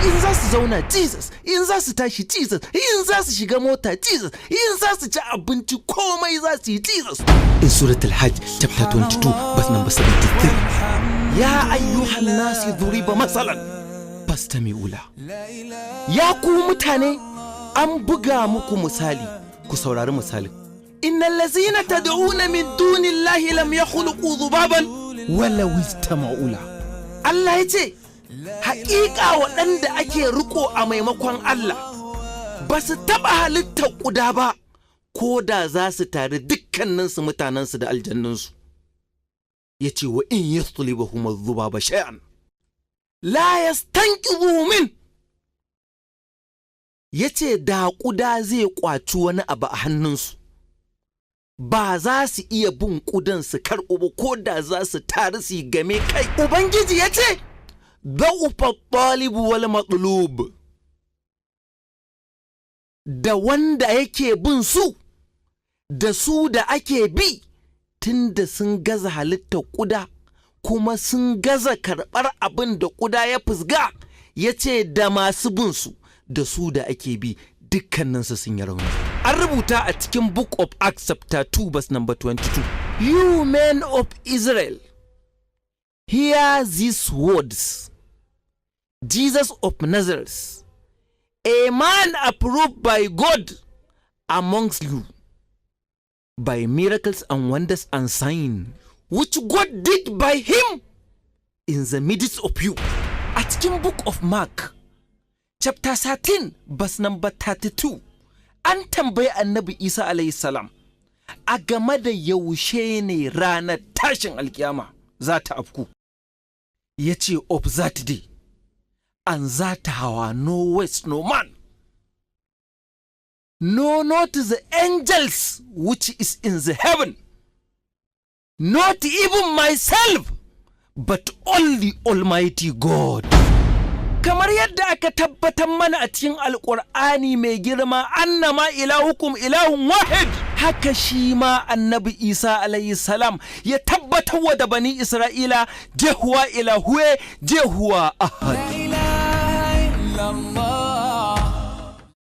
In za su zauna Jesus, in za su tashi Jesus, in za su shiga mota Jesus, in za su ci abinci komai za su yi Jesus. In suratul Hajj chapter 22 verse number 73. Ya ayyuhan nasi dhuriba masalan fastami'u la. Ya ku mutane an buga muku misali, ku saurari misalin. Innal ladzina tad'una min dunillahi lam yakhluqu dhubaban walaw istama'u la. Allah yace haƙiƙa waɗanda ake riko a maimakon Allah ba su taɓa halittar ƙuda ba, ko da za su tare dukkaninsu mutanensu da aljannunsu. Ya ce wa in yaslibahum adh-dhubaba shay'an la yastanqidhu min. Ya ce da ƙuda zai ƙwaci wani abu a hannunsu, ba za su iya bin ƙudan su karɓo ba, ko da za su tare su game kai. Ubangiji ya ce ضعف الطالب والمطلوب. Da wanda yake bin su da su da ake bi, tunda sun gaza halittar ƙuda kuma sun gaza karɓar abin da ƙuda ya fusga, ya ce da masu bin su da su da ake bi dukkaninsu sun yi rauni. An rubuta a cikin Book of Acts chapter 2 verse number 22. You men of Israel, hear these words. Jesus of Nazareth, a man approved by God amongst you by miracles and wonders and signs which God did by him in the midst of you. A cikin Book of Mark chapter 13 verse number 32, an tambayi Annabi Isa alayhi salam a game da yaushe ne ranar tashin alkiyama za ta afku. Ya ce of that day and that hour no waste no man, no, not the angels which is in the heaven, not even myself, but only Almighty God. Kamar yadda aka tabbatar mana a cikin Alƙur'ani mai girma annama ilahukum ilahun wahid, haka shi ma Annabi Isa alayhi salam ya tabbatar wa da bani Isra'ila jehuwa ilahuwe jehuwa ahad.